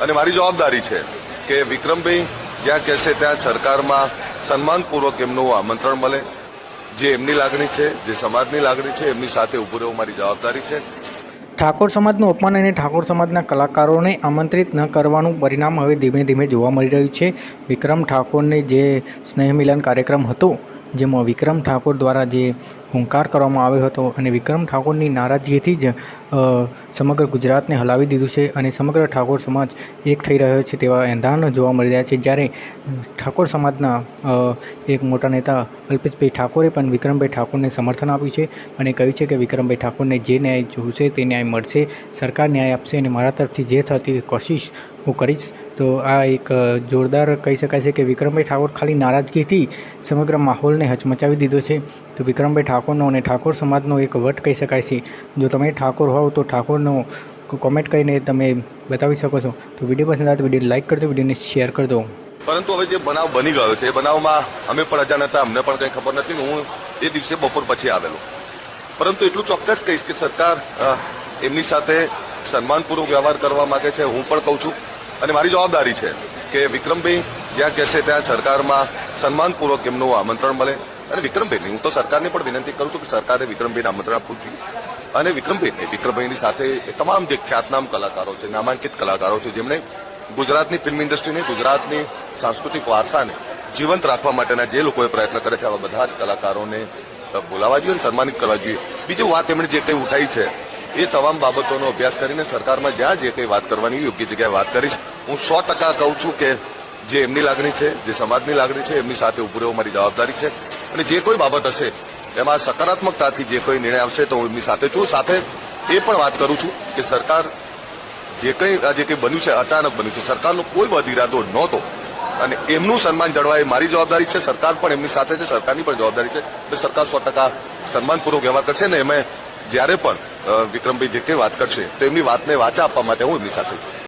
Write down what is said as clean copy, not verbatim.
અને મારી જવાબદારી છે કે વિક્રમભાઈ જ્યાં કહેશે ત્યાં સરકારમાં સન્માનપૂર્વક એમનું આમંત્રણ મળે, જે એમની લાગણી છે, જે સમાજની લાગણી છે, એમની સાથે ઉભું રહેવું મારી જવાબદારી છે. ઠાકોર સમાજનું અપમાન અને ઠાકોર સમાજના કલાકારોને આમંત્રિત ન કરવાનું પરિણામ હવે ધીમે ધીમે જોવા મળી રહ્યું છે. વિક્રમ ઠાકોરને જે સ્નેહ મિલન કાર્યક્રમ હતો, જેમાં વિક્રમ ઠાકોર દ્વારા જે હુંકાર કરવામાં આવ્યો હતો અને વિક્રમ ઠાકોરની નારાજગીથી જ સમગ્ર ગુજરાતને હલાવી દીધું છે અને સમગ્ર ઠાકોર સમાજ એક થઈ રહ્યો છે તેવા એંધાણ જોવા મળી રહ્યા છે. જ્યારે ઠાકોર સમાજના એક મોટા નેતા અલ્પેશભાઈ ઠાકોરે પણ વિક્રમભાઈ ઠાકોરને સમર્થન આપ્યું છે અને કહ્યું છે કે વિક્રમભાઈ ઠાકોરને જે ન્યાય જોશે તે ન્યાય મળશે, સરકાર ન્યાય આપશે અને મારા તરફથી જે થતી કોશિશ હું કરીશ. તો આ એક જોરદાર કહી શકાય છે કે વિક્રમભાઈ ઠાકોર ખાલી નારાજગીથી સમગ્ર માહોલને હચમચાવી દીધો છે. તો વિક્રમભાઈ ઠાકોરનો અને ઠાકોર સમાજનો એક વટ કહી શકાય છે. જો તમે ઠાકોર હોવ તો ઠાકોરનો કોમેન્ટ કરીને તમે બતાવી શકો છો. તો વિડીયો પસંદ આવે તો વિડીયો લાઇક કરજો, વિડીયોને શેર કરી દો. પરંતુ હવે જે બનાવ બની ગયો છે એ બનાવમાં અમે પણ અજાણ હતા, અમને પણ કંઈ ખબર નથી. હું એ દિવસે બપોર પછી આવેલો, પરંતુ એટલું ચોક્કસ કહીશ કે સરકાર એમની સાથે સન્માનપૂર્વક વ્યવહાર કરવા માંગે છે. હું પણ કહું છું અને મારી જવાબદારી છે કે વિક્રમભાઈ જ્યાં કહેશે ત્યાં સરકારમાં સન્માનપૂર્વક એમનું આમંત્રણ મળે. અને વિક્રમભાઈને હું તો સરકારને પણ વિનંતી કરું છું કે સરકારે વિક્રમભાઈને આમંત્રણ આપવું જોઈએ અને વિક્રમભાઈની સાથે એ તમામ જે ખ્યાતનામ કલાકારો છે, નામાંકિત કલાકારો છે, જેમણે ગુજરાતની ફિલ્મ ઇન્ડસ્ટ્રીને, ગુજરાતની સાંસ્કૃતિક વારસાને જીવંત રાખવા માટેના જે લોકોએ પ્રયત્ન કરે છે, આવા બધા જ કલાકારોને બોલાવવા જોઈએ અને સન્માનિત કરવા જોઈએ. બીજું વાત એમણે જે કંઈ ઉઠાઈ છે એ તમામ બાબતોનો અભ્યાસ કરીને સરકારમાં જ્યાં જે કંઈ વાત કરવાની યોગ્ય જગ્યાએ વાત કરીશ. હું 100% કહું છું કે જે એમની લાગણી છે, જે સમાજની લાગણી છે, એમની સાથે ઉભું રહેવું મારી જવાબદારી છે અને જે કોઈ બાબત હશે એમાં સકારાત્મકતાથી જે કોઈ નિર્ણય આવશે તો હું એમની સાથે છું. સાથે એ પણ વાત કરું છું કે સરકાર જે કંઈ બન્યું છે અચાનક બન્યું છે, સરકારનો કોઈ બદ ઇરાદો નહોતો અને એમનું સન્માન જળવાય મારી જવાબદારી છે. સરકાર પણ એમની સાથે છે, સરકારની પણ જવાબદારી છે. એટલે સરકાર 100% સન્માનપૂર્વક વ્યવહાર કરશે ને એમાં જ્યારે પણ વિક્રમભાઈ જે કંઈ વાત કરશે તો એમની વાતને વાચા આપવા માટે હું એમની સાથે છું.